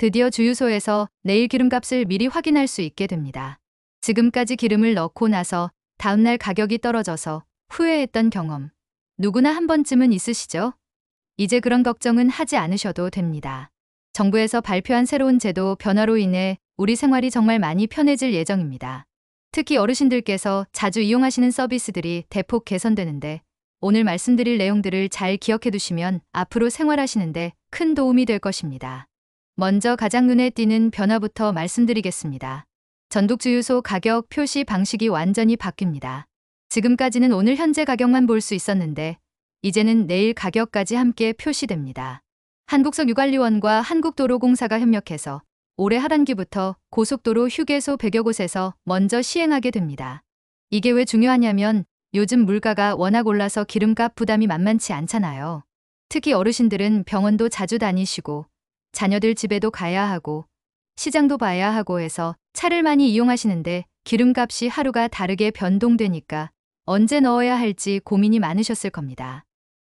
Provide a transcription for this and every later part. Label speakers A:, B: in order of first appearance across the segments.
A: 드디어 주유소에서 내일 기름값을 미리 확인할 수 있게 됩니다. 지금까지 기름을 넣고 나서 다음날 가격이 떨어져서 후회했던 경험. 누구나 한 번쯤은 있으시죠? 이제 그런 걱정은 하지 않으셔도 됩니다. 정부에서 발표한 새로운 제도 변화로 인해 우리 생활이 정말 많이 편해질 예정입니다. 특히 어르신들께서 자주 이용하시는 서비스들이 대폭 개선되는데 오늘 말씀드릴 내용들을 잘 기억해 두시면 앞으로 생활하시는데 큰 도움이 될 것입니다. 먼저 가장 눈에 띄는 변화부터 말씀드리겠습니다. 전국주유소 가격 표시 방식이 완전히 바뀝니다. 지금까지는 오늘 현재 가격만 볼 수 있었는데 이제는 내일 가격까지 함께 표시됩니다. 한국석유관리원과 한국도로공사가 협력해서 올해 하반기부터 고속도로 휴게소 100여 곳에서 먼저 시행하게 됩니다. 이게 왜 중요하냐면 요즘 물가가 워낙 올라서 기름값 부담이 만만치 않잖아요. 특히 어르신들은 병원도 자주 다니시고 자녀들 집에도 가야 하고 시장도 봐야 하고 해서 차를 많이 이용하시는데 기름값이 하루가 다르게 변동되니까 언제 넣어야 할지 고민이 많으셨을 겁니다.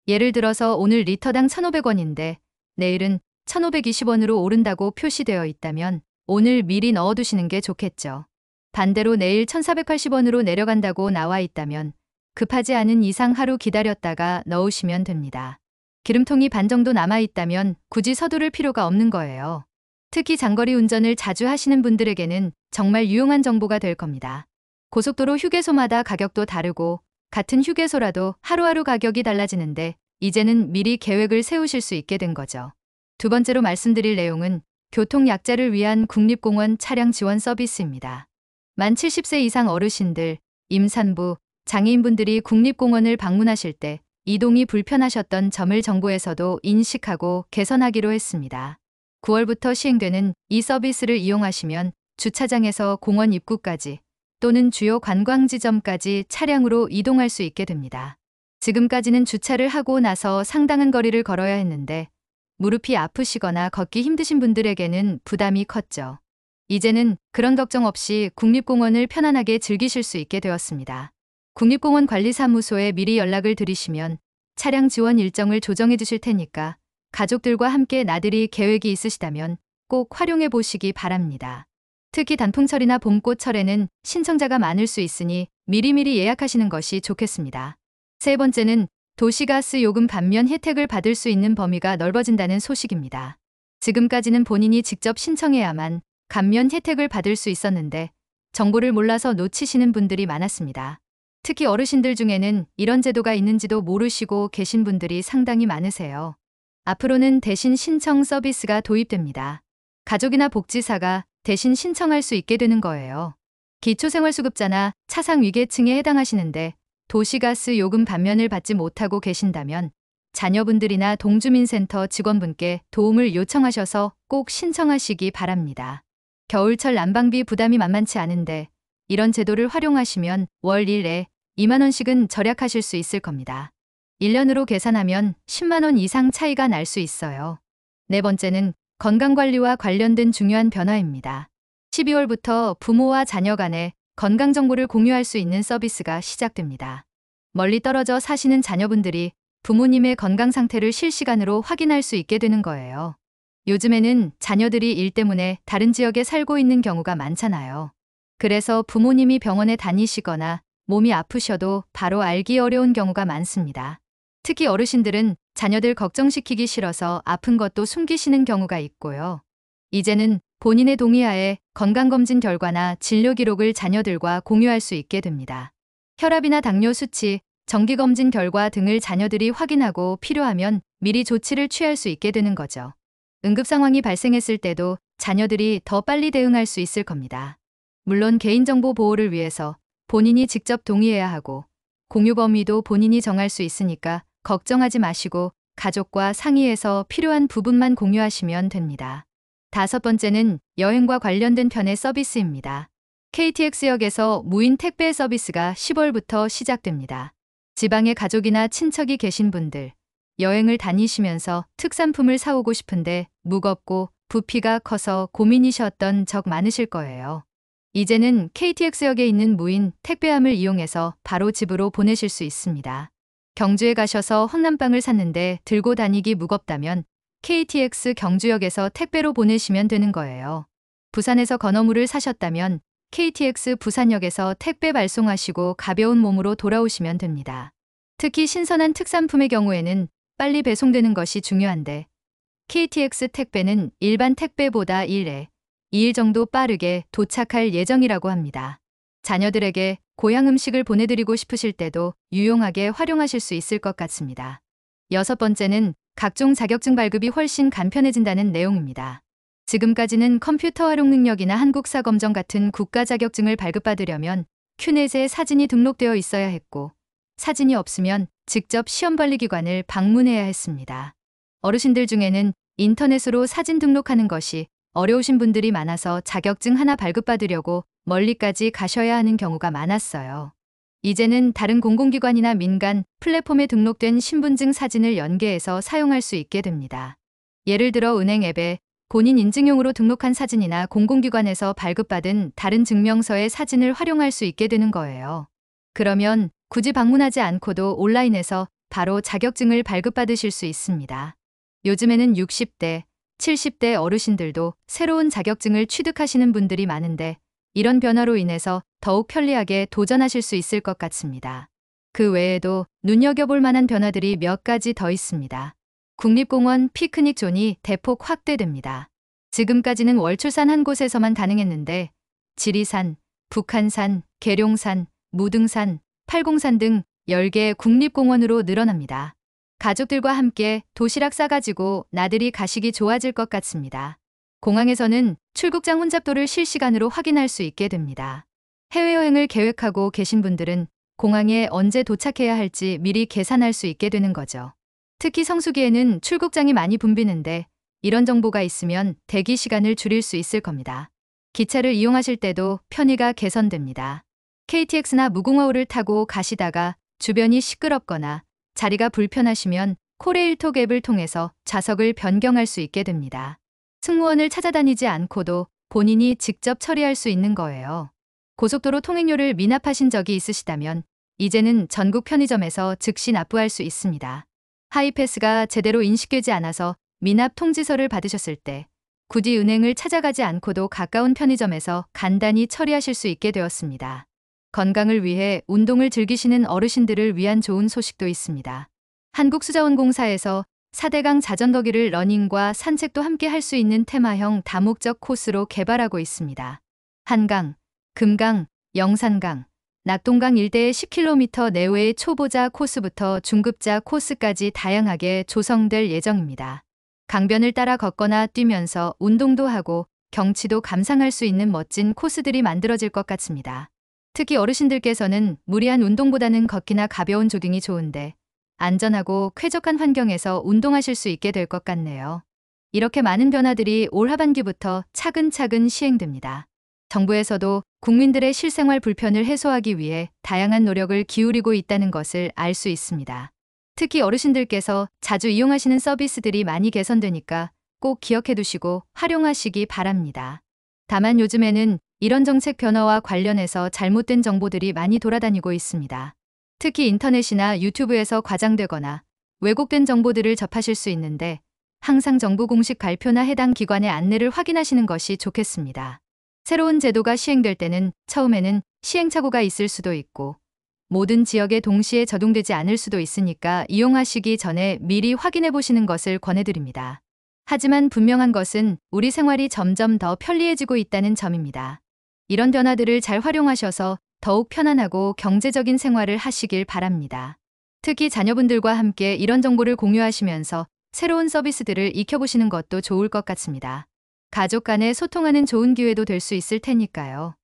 A: 예를 들어서 오늘 리터당 1,500원인데 내일은 1,520원으로 오른다고 표시되어 있다면 오늘 미리 넣어두시는 게 좋겠죠. 반대로 내일 1,480원으로 내려간다고 나와 있다면 급하지 않은 이상 하루 기다렸다가 넣으시면 됩니다. 기름통이 반 정도 남아있다면 굳이 서두를 필요가 없는 거예요. 특히 장거리 운전을 자주 하시는 분들에게는 정말 유용한 정보가 될 겁니다. 고속도로 휴게소마다 가격도 다르고 같은 휴게소라도 하루하루 가격이 달라지는데 이제는 미리 계획을 세우실 수 있게 된 거죠. 두 번째로 말씀드릴 내용은 교통약자를 위한 국립공원 차량 지원 서비스입니다. 만 70세 이상 어르신들, 임산부, 장애인분들이 국립공원을 방문하실 때 이동이 불편하셨던 점을 정부에서도 인식하고 개선하기로 했습니다. 9월부터 시행되는 이 서비스를 이용하시면 주차장에서 공원 입구까지 또는 주요 관광지점까지 차량으로 이동할 수 있게 됩니다. 지금까지는 주차를 하고 나서 상당한 거리를 걸어야 했는데 무릎이 아프시거나 걷기 힘드신 분들에게는 부담이 컸죠. 이제는 그런 걱정 없이 국립공원을 편안하게 즐기실 수 있게 되었습니다. 국립공원 관리사무소에 미리 연락을 드리시면 차량 지원 일정을 조정해 주실 테니까 가족들과 함께 나들이 계획이 있으시다면 꼭 활용해 보시기 바랍니다. 특히 단풍철이나 봄꽃철에는 신청자가 많을 수 있으니 미리미리 예약하시는 것이 좋겠습니다. 세 번째는 도시가스 요금 감면 혜택을 받을 수 있는 범위가 넓어진다는 소식입니다. 지금까지는 본인이 직접 신청해야만 감면 혜택을 받을 수 있었는데 정보를 몰라서 놓치시는 분들이 많았습니다. 특히 어르신들 중에는 이런 제도가 있는지도 모르시고 계신 분들이 상당히 많으세요. 앞으로는 대신 신청 서비스가 도입됩니다. 가족이나 복지사가 대신 신청할 수 있게 되는 거예요. 기초생활수급자나 차상위계층에 해당하시는데 도시가스 요금 감면을 받지 못하고 계신다면 자녀분들이나 동주민센터 직원분께 도움을 요청하셔서 꼭 신청하시기 바랍니다. 겨울철 난방비 부담이 만만치 않은데 이런 제도를 활용하시면 월 1에 2만 원씩은 절약하실 수 있을 겁니다. 1년으로 계산하면 10만 원 이상 차이가 날 수 있어요. 네 번째는 건강관리와 관련된 중요한 변화입니다. 12월부터 부모와 자녀 간에 건강정보를 공유할 수 있는 서비스가 시작됩니다. 멀리 떨어져 사시는 자녀분들이 부모님의 건강 상태를 실시간으로 확인할 수 있게 되는 거예요. 요즘에는 자녀들이 일 때문에 다른 지역에 살고 있는 경우가 많잖아요. 그래서 부모님이 병원에 다니시거나 몸이 아프셔도 바로 알기 어려운 경우가 많습니다. 특히 어르신들은 자녀들 걱정시키기 싫어서 아픈 것도 숨기시는 경우가 있고요. 이제는 본인의 동의하에 건강검진 결과나 진료 기록을 자녀들과 공유할 수 있게 됩니다. 혈압이나 당뇨 수치, 정기검진 결과 등을 자녀들이 확인하고 필요하면 미리 조치를 취할 수 있게 되는 거죠. 응급 상황이 발생했을 때도 자녀들이 더 빨리 대응할 수 있을 겁니다. 물론 개인정보 보호를 위해서 본인이 직접 동의해야 하고 공유 범위도 본인이 정할 수 있으니까 걱정하지 마시고 가족과 상의해서 필요한 부분만 공유하시면 됩니다. 다섯 번째는 여행과 관련된 편의 서비스입니다. KTX역에서 무인 택배 서비스가 10월부터 시작됩니다. 지방에 가족이나 친척이 계신 분들, 여행을 다니시면서 특산품을 사오고 싶은데 무겁고 부피가 커서 고민이셨던 적 많으실 거예요. 이제는 KTX역에 있는 무인 택배함을 이용해서 바로 집으로 보내실 수 있습니다. 경주에 가셔서 황남빵을 샀는데 들고 다니기 무겁다면 KTX 경주역에서 택배로 보내시면 되는 거예요. 부산에서 건어물을 사셨다면 KTX 부산역에서 택배 발송하시고 가벼운 몸으로 돌아오시면 됩니다. 특히 신선한 특산품의 경우에는 빨리 배송되는 것이 중요한데 KTX 택배는 일반 택배보다 1에 2일 정도 빠르게 도착할 예정이라고 합니다. 자녀들에게 고향 음식을 보내드리고 싶으실 때도 유용하게 활용하실 수 있을 것 같습니다. 6번째는 각종 자격증 발급이 훨씬 간편해진다는 내용입니다. 지금까지는 컴퓨터 활용 능력이나 한국사 검정 같은 국가 자격증을 발급받으려면 큐넷에 사진이 등록되어 있어야 했고 사진이 없으면 직접 시험관리기관을 방문해야 했습니다. 어르신들 중에는 인터넷으로 사진 등록하는 것이 어려우신 분들이 많아서 자격증 하나 발급받으려고 멀리까지 가셔야 하는 경우가 많았어요. 이제는 다른 공공기관이나 민간 플랫폼에 등록된 신분증 사진을 연계해서 사용할 수 있게 됩니다. 예를 들어 은행 앱에 본인 인증용으로 등록한 사진이나 공공기관에서 발급받은 다른 증명서의 사진을 활용할 수 있게 되는 거예요. 그러면 굳이 방문하지 않고도 온라인에서 바로 자격증을 발급받으실 수 있습니다. 요즘에는 60대, 70대 어르신들도 새로운 자격증을 취득하시는 분들이 많은데 이런 변화로 인해서 더욱 편리하게 도전하실 수 있을 것 같습니다. 그 외에도 눈여겨볼 만한 변화들이 몇 가지 더 있습니다. 국립공원 피크닉 존이 대폭 확대됩니다. 지금까지는 월출산 한 곳에서만 가능했는데 지리산, 북한산, 계룡산, 무등산, 팔공산 등 10개 국립공원으로 늘어납니다. 가족들과 함께 도시락 싸가지고 나들이 가시기 좋아질 것 같습니다. 공항에서는 출국장 혼잡도를 실시간으로 확인할 수 있게 됩니다. 해외여행을 계획하고 계신 분들은 공항에 언제 도착해야 할지 미리 계산할 수 있게 되는 거죠. 특히 성수기에는 출국장이 많이 붐비는데 이런 정보가 있으면 대기 시간을 줄일 수 있을 겁니다. 기차를 이용하실 때도 편의가 개선됩니다. KTX나 무궁화호를 타고 가시다가 주변이 시끄럽거나 자리가 불편하시면 코레일톡 앱을 통해서 좌석을 변경할 수 있게 됩니다. 승무원을 찾아다니지 않고도 본인이 직접 처리할 수 있는 거예요. 고속도로 통행료를 미납하신 적이 있으시다면 이제는 전국 편의점에서 즉시 납부할 수 있습니다. 하이패스가 제대로 인식되지 않아서 미납 통지서를 받으셨을 때 굳이 은행을 찾아가지 않고도 가까운 편의점에서 간단히 처리하실 수 있게 되었습니다. 건강을 위해 운동을 즐기시는 어르신들을 위한 좋은 소식도 있습니다. 한국수자원공사에서 4대강 자전거길을 러닝과 산책도 함께 할 수 있는 테마형 다목적 코스로 개발하고 있습니다. 한강, 금강, 영산강, 낙동강 일대의 10km 내외의 초보자 코스부터 중급자 코스까지 다양하게 조성될 예정입니다. 강변을 따라 걷거나 뛰면서 운동도 하고 경치도 감상할 수 있는 멋진 코스들이 만들어질 것 같습니다. 특히 어르신들께서는 무리한 운동보다는 걷기나 가벼운 조깅이 좋은데 안전하고 쾌적한 환경에서 운동하실 수 있게 될 것 같네요. 이렇게 많은 변화들이 올 하반기부터 차근차근 시행됩니다. 정부에서도 국민들의 실생활 불편을 해소하기 위해 다양한 노력을 기울이고 있다는 것을 알 수 있습니다. 특히 어르신들께서 자주 이용하시는 서비스들이 많이 개선되니까 꼭 기억해 두시고 활용하시기 바랍니다. 다만 요즘에는 이런 정책 변화와 관련해서 잘못된 정보들이 많이 돌아다니고 있습니다. 특히 인터넷이나 유튜브에서 과장되거나 왜곡된 정보들을 접하실 수 있는데 항상 정부 공식 발표나 해당 기관의 안내를 확인하시는 것이 좋겠습니다. 새로운 제도가 시행될 때는 처음에는 시행착오가 있을 수도 있고 모든 지역에 동시에 적용되지 않을 수도 있으니까 이용하시기 전에 미리 확인해 보시는 것을 권해드립니다. 하지만 분명한 것은 우리 생활이 점점 더 편리해지고 있다는 점입니다. 이런 변화들을 잘 활용하셔서 더욱 편안하고 경제적인 생활을 하시길 바랍니다. 특히 자녀분들과 함께 이런 정보를 공유하시면서 새로운 서비스들을 익혀보시는 것도 좋을 것 같습니다. 가족 간에 소통하는 좋은 기회도 될 수 있을 테니까요.